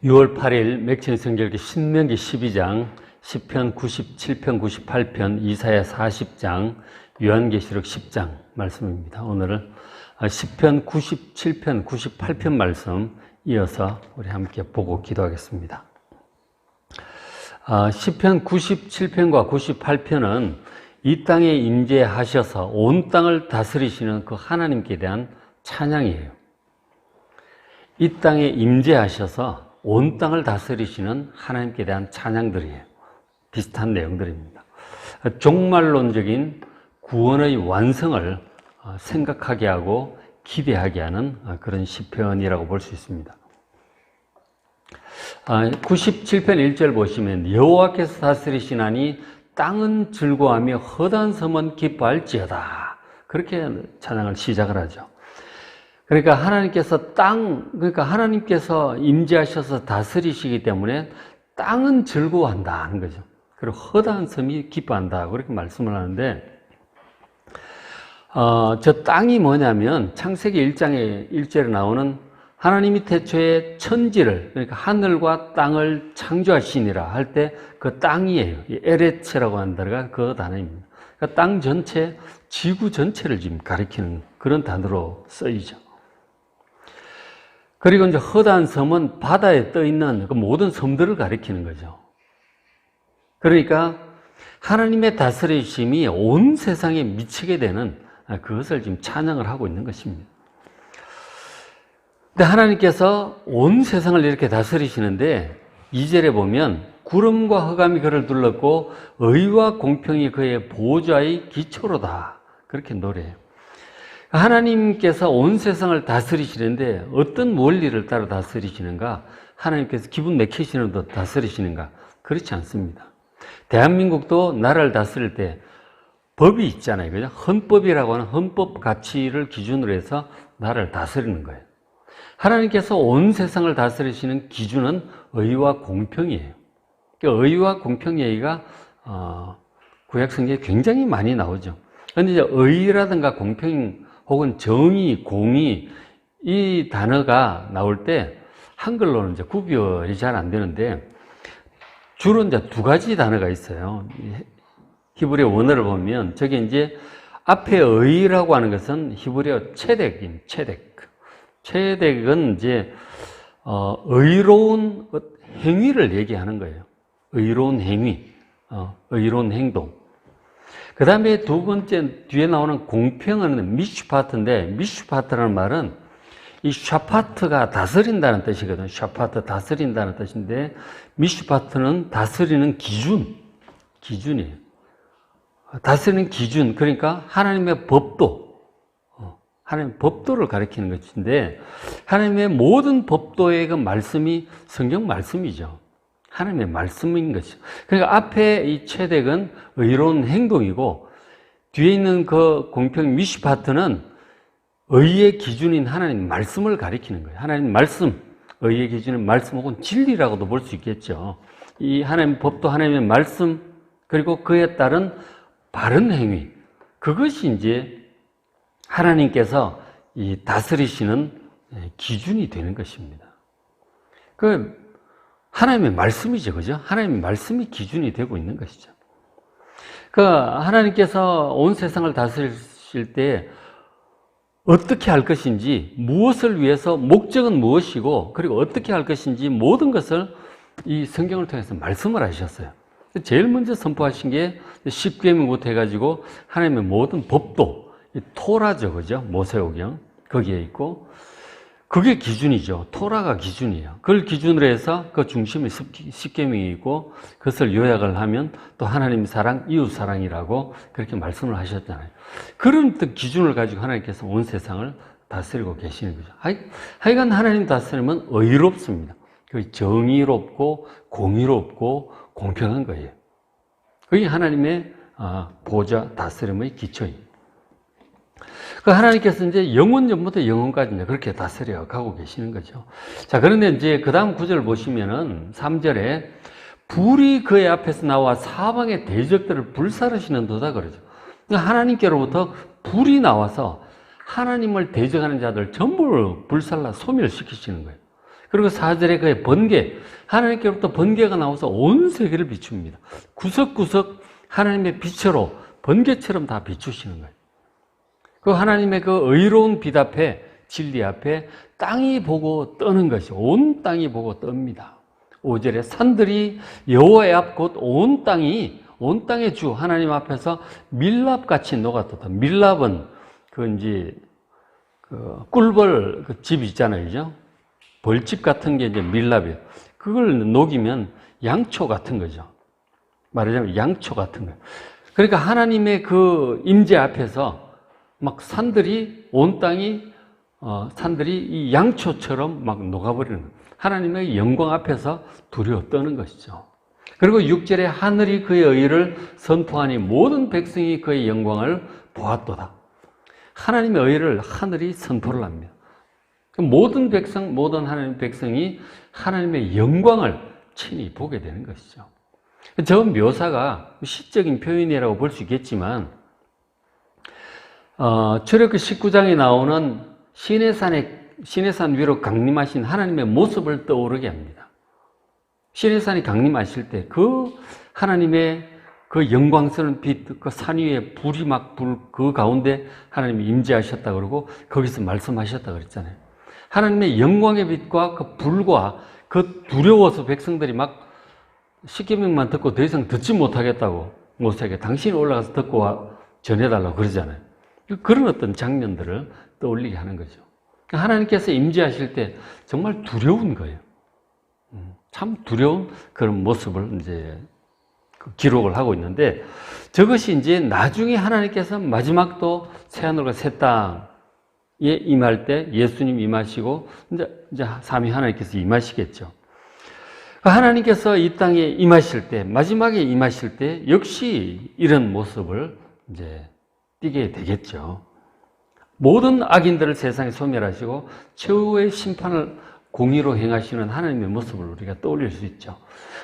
6월 8일 맥천 성결기 신명기 12장, 시편 97편, 98편, 이사야 40장, 요한계시록 10장 말씀입니다. 오늘은 시편 97편, 98편 말씀 이어서 우리 함께 보고 기도하겠습니다. 시편 97편과 98편은 이 땅에 임재하셔서 온 땅을 다스리시는 그 하나님께 대한 찬양이에요. 이 땅에 임재하셔서 온 땅을 다스리시는 하나님께 대한 찬양들이에요. 비슷한 내용들입니다. 종말론적인 구원의 완성을 생각하게 하고 기대하게 하는 그런 시편이라고 볼 수 있습니다. 97편 1절 보시면 여호와께서 다스리시나니 땅은 즐거워하며 허다한 섬은 기뻐할지어다. 그렇게 찬양을 시작을 하죠. 그러니까 하나님께서 임재하셔서 다스리시기 때문에 땅은 즐거워한다는 거죠. 그리고 허다한 섬이 기뻐한다. 그렇게 말씀을 하는데, 저 땅이 뭐냐면 창세기 1장에 1절에 나오는 하나님이 태초에 천지를, 그러니까 하늘과 땅을 창조하시니라 할 때 그 땅이에요. 에레츠라고 하는 단어가 그 단어입니다. 그러니까 땅 전체, 지구 전체를 지금 가리키는 그런 단어로 쓰이죠. 그리고 이제 허다한 섬은 바다에 떠 있는 그 모든 섬들을 가리키는 거죠. 그러니까 하나님의 다스리심이 온 세상에 미치게 되는 그것을 지금 찬양을 하고 있는 것입니다. 근데 하나님께서 온 세상을 이렇게 다스리시는데 2절에 보면 구름과 흑암이 그를 둘렀고 의와 공평이 그의 보좌의 기초로다. 그렇게 노래해요. 하나님께서 온 세상을 다스리시는데 어떤 원리를 따라 다스리시는가? 하나님께서 기분 내키시는 듯 다스리시는가? 그렇지 않습니다. 대한민국도 나라를 다스릴 때 법이 있잖아요. 그죠? 헌법이라고 하는 헌법 가치를 기준으로 해서 나라를 다스리는 거예요. 하나님께서 온 세상을 다스리시는 기준은 의와 공평이에요. 그러니까 의와 공평 얘기가 구약 성경에 굉장히 많이 나오죠. 그런데 이제 의라든가 공평 혹은 정의, 공의 이 단어가 나올 때 한글로는 이제 구별이 잘 안 되는데 주로 이제 두 가지 단어가 있어요. 히브리어 원어를 보면 저게 이제 앞에 의라고 하는 것은 히브리어 체덱입니다. 체덱은 이제 의로운 행위를 얘기하는 거예요. 의로운 행위, 의로운 행동. 그 다음에 두 번째 뒤에 나오는 공평은 미슈파트인데, 미슈파트라는 말은 이 샤파트가 다스린다는 뜻이거든요. 샤파트, 다스린다는 뜻인데, 미슈파트는 다스리는 기준이에요. 다스리는 기준, 그러니까 하나님의 하나님의 법도를 가리키는 것인데, 하나님의 모든 법도의 그 말씀이 성경 말씀이죠. 하나님의 말씀인 것이죠. 그러니까 앞에 이 체덱은 의로운 행동이고 뒤에 있는 그 공평 미슈파트는 의의 기준인 하나님 말씀을 가리키는 거예요. 하나님 말씀, 의의 기준인 말씀 혹은 진리라고도 볼 수 있겠죠. 이 하나님 법도 하나님의 말씀 그리고 그에 따른 바른 행위, 그것이 이제 하나님께서 이 다스리시는 기준이 되는 것입니다. 하나님의 말씀이죠. 그죠? 하나님의 말씀이 기준이 되고 있는 것이죠. 하나님께서 온 세상을 다스리실 때 어떻게 할 것인지, 무엇을 위해서, 목적은 무엇이고, 그리고 어떻게 할 것인지 모든 것을 이 성경을 통해서 말씀을 하셨어요. 제일 먼저 선포하신 게 10계명부터 해가지고 하나님의 모든 법도, 토라죠. 그죠? 모세오경. 거기에 있고, 그게 기준이죠. 토라가 기준이에요. 그걸 기준으로 해서 그 중심에 10계명이 있고 그것을 요약을 하면 또 하나님 사랑, 이웃 사랑이라고 그렇게 말씀을 하셨잖아요. 그런 기준을 가지고 하나님께서 온 세상을 다스리고 계시는 거죠. 하여간 하나님 다스림은 의롭습니다. 정의롭고 공의롭고 공평한 거예요. 그게 하나님의 보좌 다스림의 기초입니다. 하나님께서 이제 영원전부터 영원까지 이제 그렇게 다스려 가고 계시는 거죠. 자, 그런데 이제 그 다음 구절을 보시면은 3절에 불이 그의 앞에서 나와 사방의 대적들을 불사르시는 도다 그러죠. 하나님께로부터 불이 나와서 하나님을 대적하는 자들 전부 불살라 소멸시키시는 거예요. 그리고 4절에 그의 번개, 하나님께로부터 번개가 나와서 온 세계를 비춥니다. 구석구석 하나님의 빛으로 번개처럼 다 비추시는 거예요. 그 하나님의 그 의로운 빛 앞에, 진리 앞에 땅이 보고 떠는 것이, 온 땅이 보고 뜹니다. 5절에 산들이 여호와의 앞 곧 온 땅이, 온 땅의 주 하나님 앞에서 밀랍같이 녹아떴다. 밀랍은 꿀벌 그 집 있잖아요, 그죠? 벌집 같은 게 이제 밀랍이에요. 그걸 녹이면 양초 같은 거죠. 말하자면 양초 같은 거예요. 그러니까 하나님의 그 임재 앞에서 막 산들이, 온 땅이, 산들이 이 양초처럼 막 녹아버리는 거예요. 하나님의 영광 앞에서 두려워 떠는 것이죠. 그리고 6절에 하늘이 그의 의를 선포하니 모든 백성이 그의 영광을 보았도다. 하나님의 의를 하늘이 선포를 합니다. 모든 백성, 모든 하나님의 백성이 하나님의 영광을 친히 보게 되는 것이죠. 저 묘사가 시적인 표현이라고 볼 수 있겠지만, 출애굽기 19장에 나오는 시내산 위로 강림하신 하나님의 모습을 떠오르게 합니다. 시내산이 강림하실 때 그 하나님의 그 영광스러운 빛, 그 산 위에 불이 막 그 가운데 하나님이 임재하셨다 그러고 거기서 말씀하셨다 그랬잖아요. 하나님의 영광의 빛과 그 불과 그 두려워서 백성들이 막 십계명만 듣고 더 이상 듣지 못하겠다고 모세에게 당신이 올라가서 듣고 전해달라고 그러잖아요. 그런 어떤 장면들을 떠올리게 하는 거죠. 하나님께서 임재하실 때 정말 두려운 거예요. 참 두려운 그런 모습을 이제 기록을 하고 있는데, 저것이 이제 나중에 하나님께서 마지막 또 새하늘과 새 땅에 임할 때 예수님 임하시고 이제 삼위 하나님께서 임하시겠죠. 하나님께서 이 땅에 임하실 때, 마지막에 임하실 때 역시 이런 모습을 이제 띠게 되겠죠. 모든 악인들을 세상에 소멸하시고 최후의 심판을 공의로 행하시는 하나님의 모습을 우리가 떠올릴 수 있죠.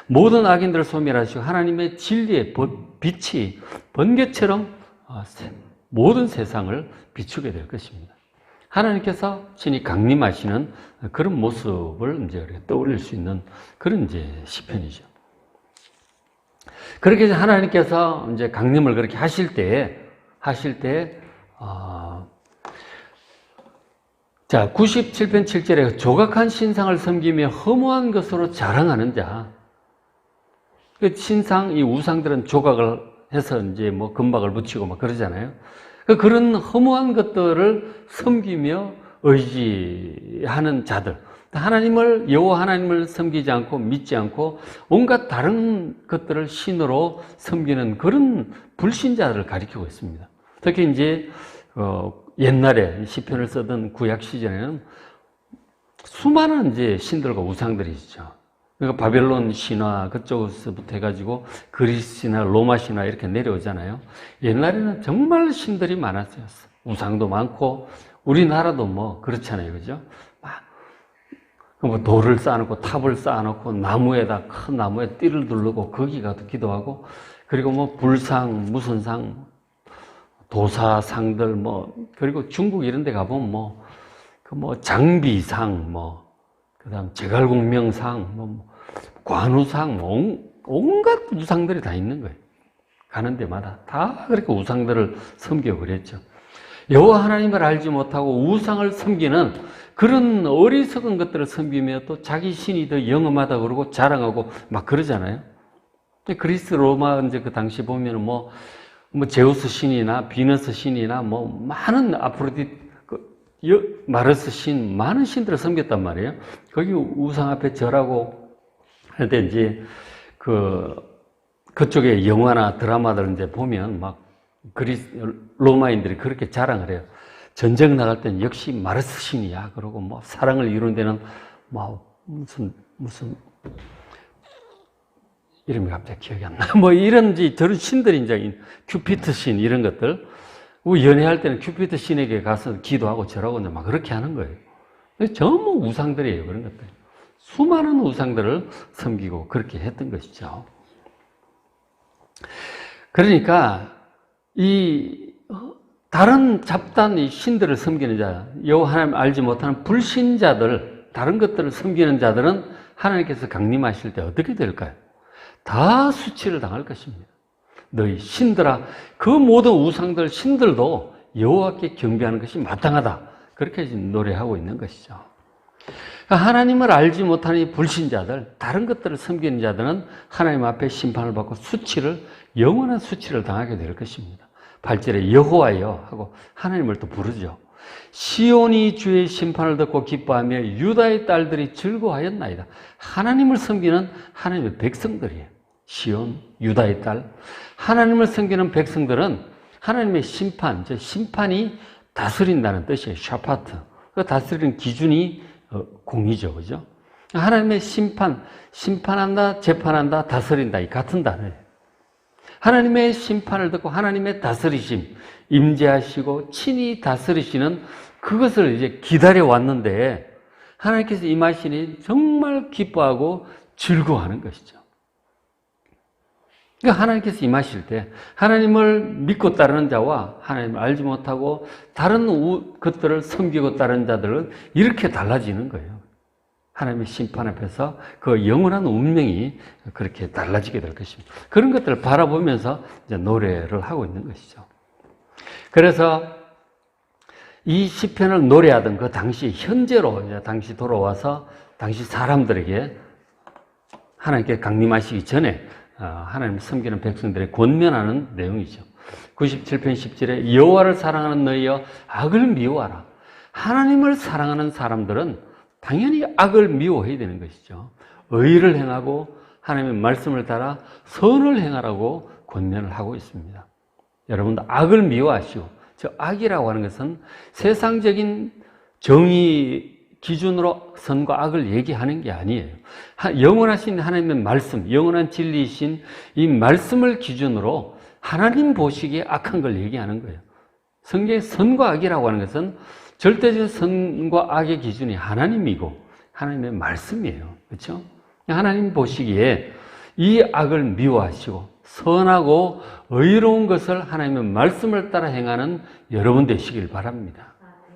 모든 악인들을 소멸하시고 하나님의 진리의 빛이 번개처럼 모든 세상을 비추게 될 것입니다. 하나님께서 친히 강림하시는 그런 모습을 이제 우리가 떠올릴 수 있는 그런 이제 시편이죠. 그렇게 하나님께서 이제 강림을 그렇게 하실 때, 자, 97편 7절에 조각한 신상을 섬기며 허무한 것으로 자랑하는 자. 신상, 이 우상들은 조각을 해서 이제 뭐 금박을 붙이고 막 그러잖아요. 그런 허무한 것들을 섬기며 의지하는 자들. 여호와 하나님을 섬기지 않고 믿지 않고 온갖 다른 것들을 신으로 섬기는 그런 불신자들을 가리키고 있습니다. 특히 이제 옛날에 시편을 쓰던 구약 시절에는 수많은 이제 신들과 우상들이 있죠. 그러니까 바벨론 신화 그쪽에서부터 해가지고 그리스 신화, 로마 신화 이렇게 내려오잖아요. 옛날에는 정말 신들이 많았어요. 우상도 많고 우리나라도 뭐 그렇잖아요, 그죠? 뭐 돌을 쌓아놓고 탑을 쌓아놓고 나무에다 큰 나무에 띠를 두르고 거기 가서 기도하고, 그리고 뭐 불상, 무슨 상, 도사상들 뭐, 그리고 중국 이런 데 가보면 장비상 그다음 제갈공명상 관우상 온갖 우상들이 다 있는 거예요. 가는 데마다 다 그렇게 우상들을 섬겨 그랬죠. 여호와 하나님을 알지 못하고 우상을 섬기는 그런 어리석은 것들을 섬기며 또 자기 신이 더 영험하다 그러고 자랑하고 막 그러잖아요. 그리스 로마 이제 그 당시 보면은 뭐 제우스 신이나 비너스 신이나 많은 아프로디테, 마르스 신, 많은 신들을 섬겼단 말이에요. 거기 우상 앞에 절하고 할 때 이제 그쪽에 영화나 드라마들 이제 보면 막 로마인들이 그렇게 자랑을 해요. 전쟁 나갈 때는 역시 마르스 신이야. 그러고 사랑을 이루는 데는 무슨 이름이 갑자기 기억이 안 나. 저런 신들이 이제 큐피트 신 이런 것들. 연애할 때는 큐피트 신에게 가서 기도하고 절하고 막 그렇게 하는 거예요. 전부 우상들이에요, 그런 것들. 수많은 우상들을 섬기고 그렇게 했던 것이죠. 그러니까 이 다른 잡다한 신들을 섬기는 자, 여호와 하나님 알지 못하는 불신자들, 다른 것들을 섬기는 자들은 하나님께서 강림하실 때 어떻게 될까요? 다 수치를 당할 것입니다. 너희 신들아, 그 모든 우상들, 신들도 여호와께 경배하는 것이 마땅하다. 그렇게 지금 노래하고 있는 것이죠. 하나님을 알지 못하는 불신자들, 다른 것들을 섬기는 자들은 하나님 앞에 심판을 받고 영원한 수치를 당하게 될 것입니다. 8절에 여호와여 하고 하나님을 또 부르죠. 시온이 주의 심판을 듣고 기뻐하며 유다의 딸들이 즐거워하였나이다. 하나님을 섬기는 하나님의 백성들이에요. 시온, 유다의 딸. 하나님을 섬기는 백성들은 하나님의 심판이 다스린다는 뜻이에요. 샤파트. 그 다스리는 기준이 공의죠. 그죠? 하나님의 심판한다, 재판한다, 다스린다. 이 같은 단어예요. 하나님의 심판을 듣고 하나님의 다스리심, 임재하시고 친히 다스리시는 그것을 이제 기다려 왔는데 하나님께서 임하시니 정말 기뻐하고 즐거워하는 것이죠. 그러니까 하나님께서 임하실 때 하나님을 믿고 따르는 자와 하나님을 알지 못하고 다른 것들을 섬기고 따르는 자들은 이렇게 달라지는 거예요. 하나님의 심판 앞에서 그 영원한 운명이 그렇게 달라지게 될 것입니다. 그런 것들을 바라보면서 이제 노래를 하고 있는 것이죠. 그래서 이 시편을 노래하던 그 당시 현재로 이제 당시 돌아와서 당시 사람들에게 하나님께 강림하시기 전에 하나님을 섬기는 백성들의 권면하는 내용이죠. 97편 10절에 여호와를 사랑하는 너희여 악을 미워하라. 하나님을 사랑하는 사람들은 당연히 악을 미워해야 되는 것이죠. 의를 행하고 하나님의 말씀을 따라 선을 행하라고 권면을 하고 있습니다. 여러분도 악을 미워하시오. 저 악이라고 하는 것은 세상적인 정의 기준으로 선과 악을 얘기하는 게 아니에요. 영원하신 하나님의 말씀, 영원한 진리이신 이 말씀을 기준으로 하나님 보시기에 악한 걸 얘기하는 거예요. 성경의 선과 악이라고 하는 것은 절대적인 선과 악의 기준이 하나님이고 하나님의 말씀이에요. 그렇죠? 하나님 보시기에 이 악을 미워하시고 선하고 의로운 것을 하나님의 말씀을 따라 행하는 여러분 되시길 바랍니다.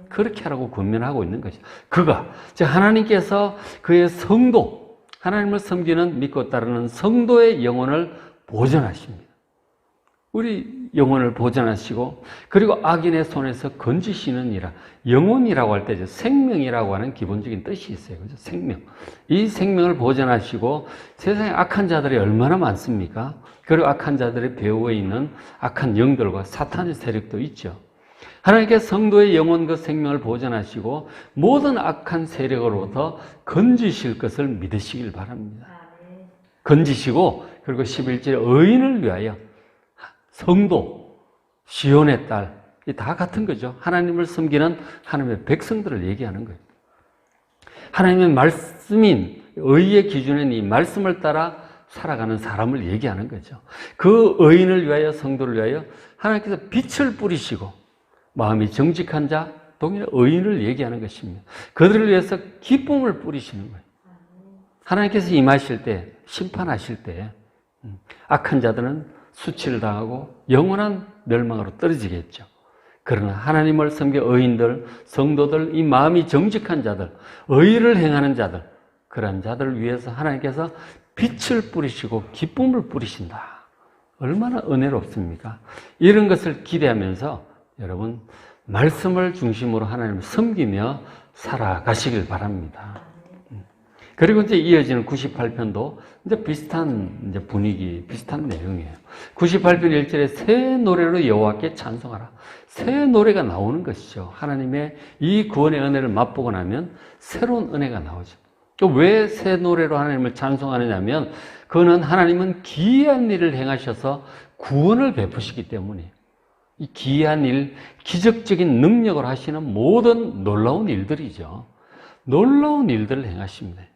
그렇게 하라고 권면하고 있는 것이죠. 하나님께서 그의 성도, 하나님을 섬기는 믿고 따르는 성도의 영혼을 보존하십니다. 우리 영혼을 보존하시고 그리고 악인의 손에서 건지시느니라. 영혼이라고 할 때 생명이라고 하는 기본적인 뜻이 있어요. 그죠? 생명. 이 생명을 보존하시고 세상에 악한 자들이 얼마나 많습니까? 그리고 악한 자들의 배후에 있는 악한 영들과 사탄의 세력도 있죠. 하나님께서 성도의 영혼 그 생명을 보존하시고 모든 악한 세력으로부터 건지실 것을 믿으시길 바랍니다. 건지시고 그리고 11절에 의인을 위하여 성도, 시온의 딸, 다 같은 거죠. 하나님을 섬기는 하나님의 백성들을 얘기하는 거예요. 하나님의 말씀인 의의 기준인 이 말씀을 따라 살아가는 사람을 얘기하는 거죠. 그 의인을 위하여 성도를 위하여 하나님께서 빛을 뿌리시고 마음이 정직한 자, 동일한 의인을 얘기하는 것입니다. 그들을 위해서 기쁨을 뿌리시는 거예요. 하나님께서 임하실 때, 심판하실 때 악한 자들은 수치를 당하고 영원한 멸망으로 떨어지겠죠. 그러나 하나님을 섬겨 의인들, 성도들, 이 마음이 정직한 자들, 의를 행하는 자들, 그런 자들을 위해서 하나님께서 빛을 뿌리시고 기쁨을 뿌리신다. 얼마나 은혜롭습니까? 이런 것을 기대하면서 여러분 말씀을 중심으로 하나님을 섬기며 살아가시길 바랍니다. 그리고 이제 이어지는 98편도 이제 비슷한 분위기, 비슷한 내용이에요. 98편 1절에 새 노래로 여호와께 찬송하라. 새 노래가 나오는 것이죠. 하나님의 이 구원의 은혜를 맛보고 나면 새로운 은혜가 나오죠. 또 왜 새 노래로 하나님을 찬송하느냐면 그거는 하나님은 기이한 일을 행하셔서 구원을 베푸시기 때문에 이 기이한 일, 기적적인 능력을 하시는 모든 놀라운 일들이죠. 놀라운 일들을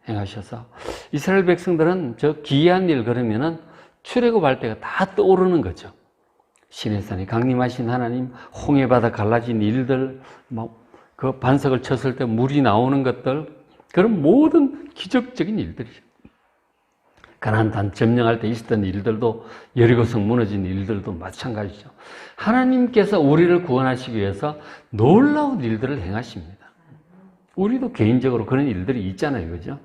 행하셔서 이스라엘 백성들은 저 기이한 일 그러면은 출애굽할 때가 다 떠오르는 거죠. 시내산에 강림하신 하나님, 홍해바다 갈라진 일들, 그 반석을 쳤을 때 물이 나오는 것들, 그런 모든 기적적인 일들이죠. 가나안 땅 점령할 때 있었던 일들도, 여리고성 무너진 일들도 마찬가지죠. 하나님께서 우리를 구원하시기 위해서 놀라운 일들을 행하십니다. 우리도 개인적으로 그런 일들이 있잖아요. 그죠?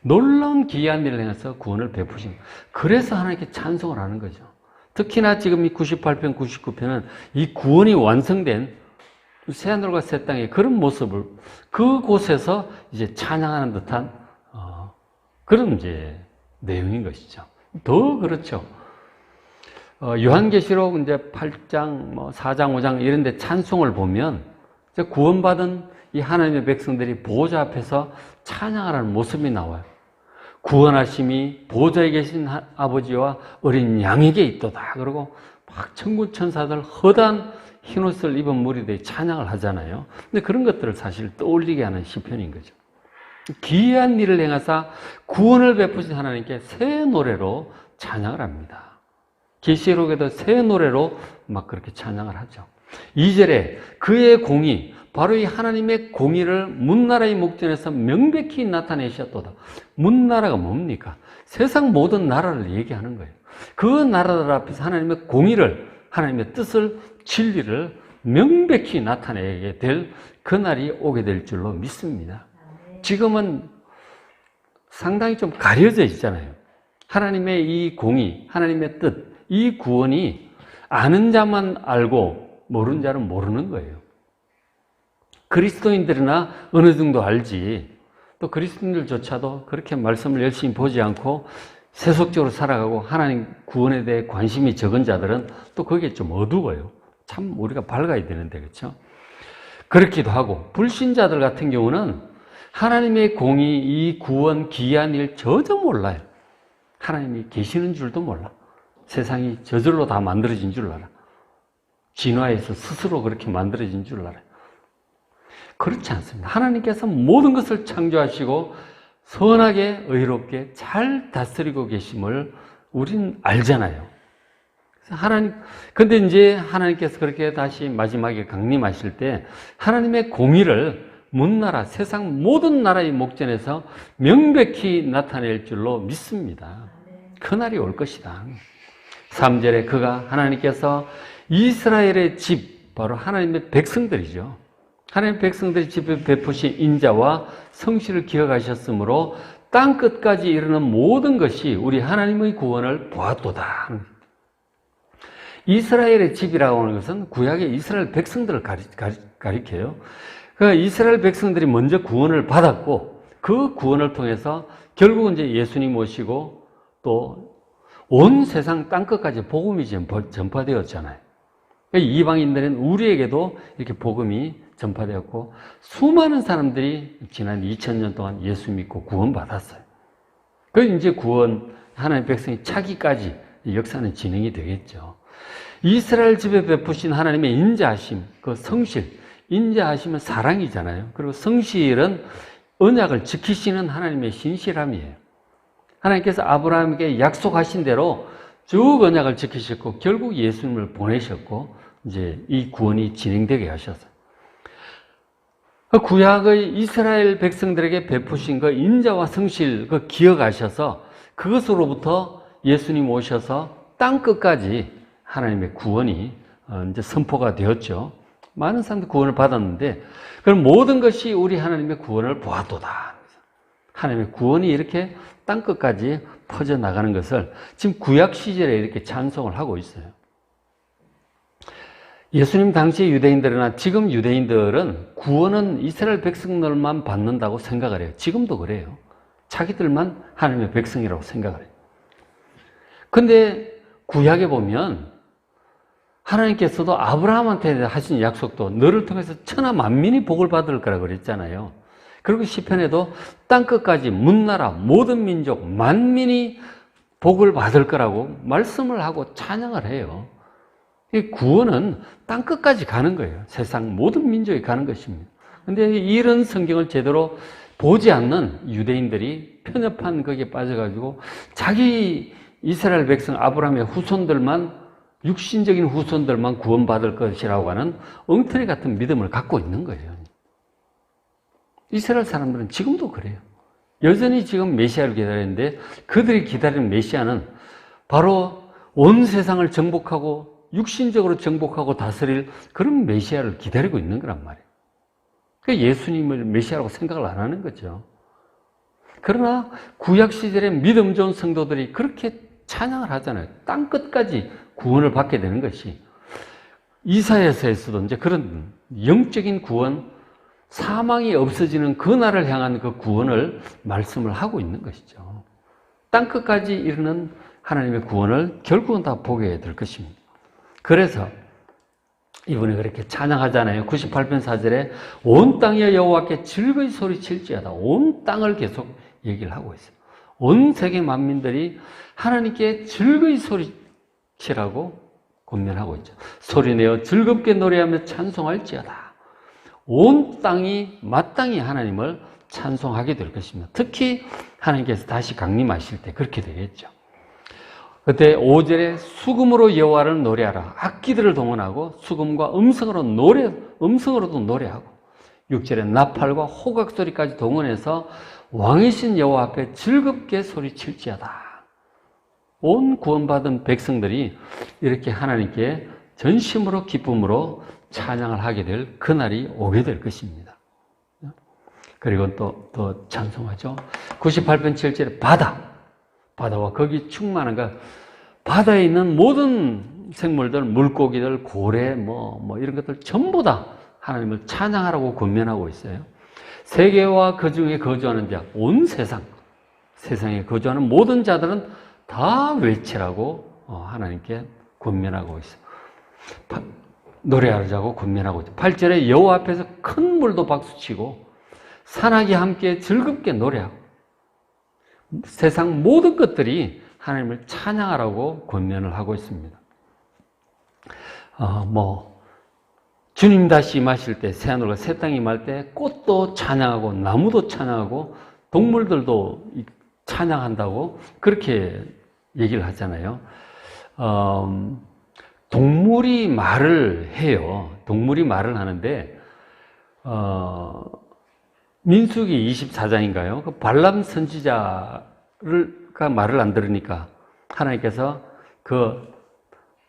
놀라운 기이한 일을 행해서 구원을 베푸신. 그래서 하나님께 찬송을 하는 거죠. 특히나 지금 이 98편, 99편은 이 구원이 완성된 새하늘과 새 땅의 그런 모습을 그곳에서 이제 찬양하는 듯한 그런 이제 내용인 것이죠. 더 그렇죠. 요한계시록 이제 8장, 4장, 5장 이런 데 찬송을 보면 구원받은 이 하나님의 백성들이 보호자 앞에서 찬양하는 모습이 나와요. 구원하심이 보호자에 계신 아버지와 어린 양에게 있도다. 그리고 막 천군 천사들 허다한 흰옷을 입은 무리들이 찬양을 하잖아요. 근데 그런 것들을 사실 떠올리게 하는 시편인 거죠. 기이한 일을 행하사 구원을 베푸신 하나님께 새 노래로 찬양을 합니다. 계시록에도 새 노래로 막 그렇게 찬양을 하죠. 2절에 그의 공의, 바로 이 하나님의 공의를 문나라의 목전에서 명백히 나타내셨도다. 문나라가 뭡니까? 세상 모든 나라를 얘기하는 거예요. 그 나라들 앞에서 하나님의 공의를, 하나님의 뜻을, 진리를 명백히 나타내게 될 그날이 오게 될 줄로 믿습니다. 지금은 상당히 좀 가려져 있잖아요. 하나님의 이 공의, 하나님의 뜻, 이 구원이 아는 자만 알고 모르는 자는 모르는 거예요. 그리스도인들이나 어느 정도 알지, 또 그리스도인들조차도 그렇게 말씀을 열심히 보지 않고 세속적으로 살아가고 하나님 구원에 대해 관심이 적은 자들은 또 거기에 좀 어두워요. 참 우리가 밝아야 되는데, 그렇죠? 그렇기도 하고, 불신자들 같은 경우는 하나님의 공의, 이 구원, 기이한 일 전혀 몰라요. 하나님이 계시는 줄도 몰라. 세상이 저절로 다 만들어진 줄 알아. 진화해서 스스로 그렇게 만들어진 줄 알아요. 그렇지 않습니다. 하나님께서 모든 것을 창조하시고 선하게 의롭게 잘 다스리고 계심을 우린 알잖아요. 근데 이제 하나님께서 그렇게 다시 마지막에 강림하실 때 하나님의 공의를 문나라, 세상 모든 나라의 목전에서 명백히 나타낼 줄로 믿습니다. 그날이 올 것이다. 3절에 그가 하나님께서 이스라엘의 집, 바로 하나님의 백성들이죠. 하나님의 백성들의 집에 베푸신 인자와 성실을 기억하셨으므로 땅 끝까지 이르는 모든 것이 우리 하나님의 구원을 보았도다. 이스라엘의 집이라고 하는 것은 구약의 이스라엘 백성들을 가리켜요. 그 이스라엘 백성들이 먼저 구원을 받았고 그 구원을 통해서 결국은 이제 예수님 오시고 또 온 세상 땅 끝까지 복음이 전파되었잖아요. 이방인들은 우리에게도 이렇게 복음이 전파되었고 수많은 사람들이 지난 2000년 동안 예수 믿고 구원받았어요. 그래서 이제 구원, 하나님의 백성이 차기까지 역사는 진행이 되겠죠. 이스라엘 집에 베푸신 하나님의 인자하심, 그 성실, 인자하심은 사랑이잖아요. 그리고 성실은 언약을 지키시는 하나님의 신실함이에요. 하나님께서 아브라함에게 약속하신 대로 쭉 언약을 지키셨고 결국 예수님을 보내셨고 이제 이 구원이 진행되게 하셨어요. 구약의 이스라엘 백성들에게 베푸신 그 인자와 성실 그 기억하셔서 그것으로부터 예수님 오셔서 땅 끝까지 하나님의 구원이 이제 선포가 되었죠. 많은 사람들이 구원을 받았는데 그럼 모든 것이 우리 하나님의 구원을 보았도다. 하나님의 구원이 이렇게 땅 끝까지 퍼져나가는 것을 지금 구약 시절에 이렇게 찬송을 하고 있어요. 예수님 당시 유대인들이나 지금 유대인들은 구원은 이스라엘 백성들만 받는다고 생각을 해요. 지금도 그래요. 자기들만 하나님의 백성이라고 생각을 해요. 근데 구약에 보면 하나님께서도 아브라함한테 하신 약속도 너를 통해서 천하 만민이 복을 받을 거라고 그랬잖아요. 그리고 시편에도 땅끝까지 문나라 모든 민족 만민이 복을 받을 거라고 말씀을 하고 찬양을 해요. 이 구원은 땅끝까지 가는 거예요. 세상 모든 민족이 가는 것입니다. 그런데 이런 성경을 제대로 보지 않는 유대인들이 편협한 거기에 빠져가지고 자기 이스라엘 백성 아브라함의 후손들만, 육신적인 후손들만 구원받을 것이라고 하는 엉터리 같은 믿음을 갖고 있는 거예요. 이스라엘 사람들은 지금도 그래요. 여전히 지금 메시아를 기다리는데 그들이 기다리는 메시아는 바로 온 세상을 정복하고 육신적으로 정복하고 다스릴 그런 메시아를 기다리고 있는 거란 말이에요. 그 예수님을 메시아라고 생각을 안 하는 거죠. 그러나 구약 시절에 믿음 좋은 성도들이 그렇게 찬양을 하잖아요. 땅 끝까지 구원을 받게 되는 것이. 이사야서에서도 이제 그런 영적인 구원, 사망이 없어지는 그날을 향한 그 구원을 말씀을 하고 있는 것이죠. 땅 끝까지 이르는 하나님의 구원을 결국은 다 보게 될 것입니다. 그래서 이번에 그렇게 찬양하잖아요. 98편 4절에 온 땅이 여호와께 즐거이 소리칠지어다. 온 땅을 계속 얘기를 하고 있어요. 온 세계 만민들이 하나님께 즐거이 소리치라고 권면하고 있죠. 소리내어 즐겁게 노래하며 찬송할지어다. 온 땅이 마땅히 하나님을 찬송하게 될 것입니다. 특히 하나님께서 다시 강림하실 때 그렇게 되겠죠. 그때 5절에 수금으로 여호와를 노래하라. 악기들을 동원하고 수금과 음성으로도 노래하고 6절에 나팔과 호각 소리까지 동원해서 왕이신 여호와 앞에 즐겁게 소리칠지어다. 온 구원받은 백성들이 이렇게 하나님께 전심으로 기쁨으로 찬양을 하게 될 그날이 오게 될 것입니다. 그리고 또 찬송하죠. 98편 7절에 바다와 거기 충만한 것, 바다에 있는 모든 생물들, 물고기들, 고래, 이런 것들 전부 다 하나님을 찬양하라고 권면하고 있어요. 세계와 그 중에 거주하는 자, 온 세상에 거주하는 모든 자들은 다 외치라고 하나님께 권면하고 있어요. 노래하자고 권면하고 있어요. 8절에 여호와 앞에서 큰 물도 박수치고 산악이 함께 즐겁게 노래하고 세상 모든 것들이 하나님을 찬양하라고 권면을 하고 있습니다. 주님 다시 임하실 때, 새하늘과 새 땅이 임할 때 꽃도 찬양하고 나무도 찬양하고 동물들도 찬양한다고 그렇게 얘기를 하잖아요. 동물이 말을 해요. 동물이 말을 하는데 민수기 24장인가요? 그 발람 선지자가 말을 안 들으니까 하나님께서 그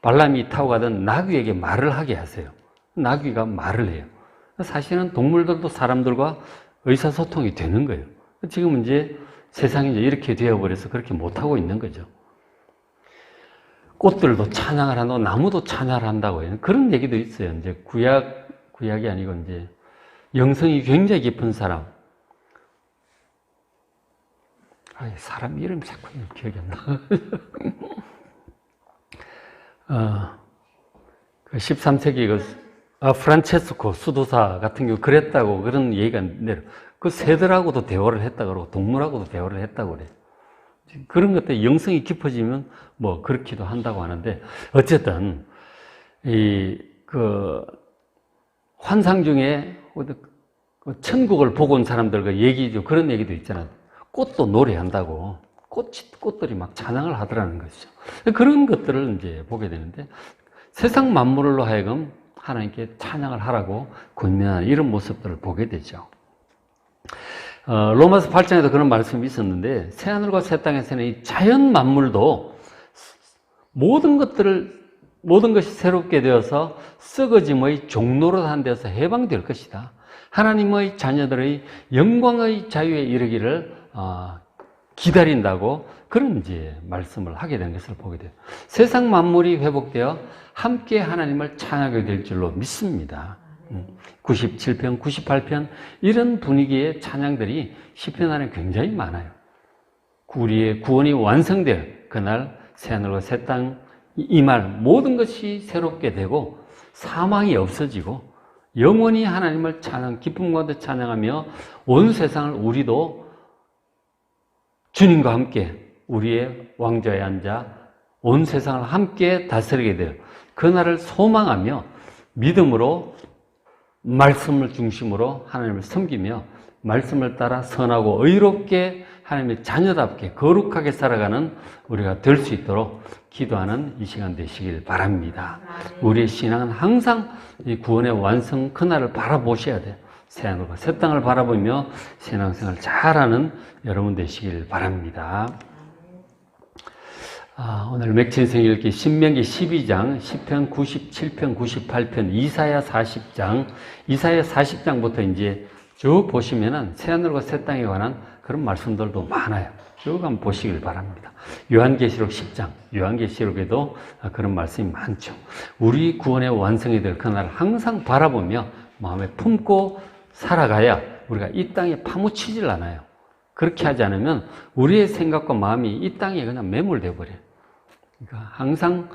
발람이 타고 가던 나귀에게 말을 하게 하세요. 나귀가 말을 해요. 사실은 동물들도 사람들과 의사소통이 되는 거예요. 지금 이제 세상이 이제 이렇게 되어버려서 그렇게 못하고 있는 거죠. 꽃들도 찬양을 한다고, 나무도 찬양을 한다고 해요. 그런 얘기도 있어요. 이제 구약이 아니고 이제 영성이 굉장히 깊은 사람. 사람 이름이 자꾸 기억이 안 나. 그 13세기 프란체스코 수도사 같은 경우 그랬다고 그런 얘기가 내려. 그 새들하고도 대화를 했다 그러고 동물하고도 대화를 했다고 그래요. 그런 것들 영성이 깊어지면 그렇기도 한다고 하는데 어쨌든 환상 중에 천국을 보고 온 사람들과 얘기죠. 그런 얘기도 있잖아요. 꽃도 노래한다고. 꽃들이 막 찬양을 하더라는 것이죠. 그런 것들을 이제 보게 되는데 세상 만물로 하여금 하나님께 찬양을 하라고 권면하는 이런 모습들을 보게 되죠. 로마서 8장에도 그런 말씀이 있었는데 새하늘과 새 땅에서는 이 자연 만물도 모든 것이 새롭게 되어서 썩어짐의 종노릇한 데서 해방될 것이다. 하나님의 자녀들의 영광의 자유에 이르기를 기다린다고 그런 이제 말씀을 하게 된 것을 보게 돼요. 세상 만물이 회복되어 함께 하나님을 찬양하게 될 줄로 믿습니다. 97편, 98편 이런 분위기의 찬양들이 시편 안에 굉장히 많아요. 우리의 구원이 완성될 그날 새하늘과 새 땅 임할 모든 것이 새롭게 되고 사망이 없어지고 영원히 하나님을 기쁨 가운데 찬양하며 온 세상을 우리도 주님과 함께 우리의 왕좌에 앉아 온 세상을 함께 다스리게 될 그날을 소망하며 믿음으로 말씀을 중심으로 하나님을 섬기며 말씀을 따라 선하고 의롭게 하나님의 자녀답게 거룩하게 살아가는 우리가 될 수 있도록 기도하는 이 시간 되시길 바랍니다. 우리의 신앙은 항상 이 구원의 완성 그날을 바라보셔야 돼요. 새하늘과 새 땅을 바라보며 신앙생활을 잘하는 여러분 되시길 바랍니다. 오늘 맥진생 읽기 신명기 12장, 시편 97편, 98편, 이사야 40장, 이사야 40장부터 이제 쭉 보시면은 새하늘과 새 땅에 관한 그런 말씀들도 많아요. 쭉 한번 보시길 바랍니다. 요한계시록 10장, 요한계시록에도 그런 말씀이 많죠. 우리 구원의 완성이 될 그날을 항상 바라보며 마음에 품고 살아가야 우리가 이 땅에 파묻히질 않아요. 그렇게 하지 않으면 우리의 생각과 마음이 이 땅에 그냥 매몰되어 버려요. 그러니까 항상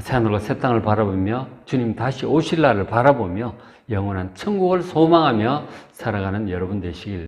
새하늘과 새 땅을 바라보며 주님 다시 오실 날을 바라보며 영원한 천국을 소망하며 살아가는 여러분 되시길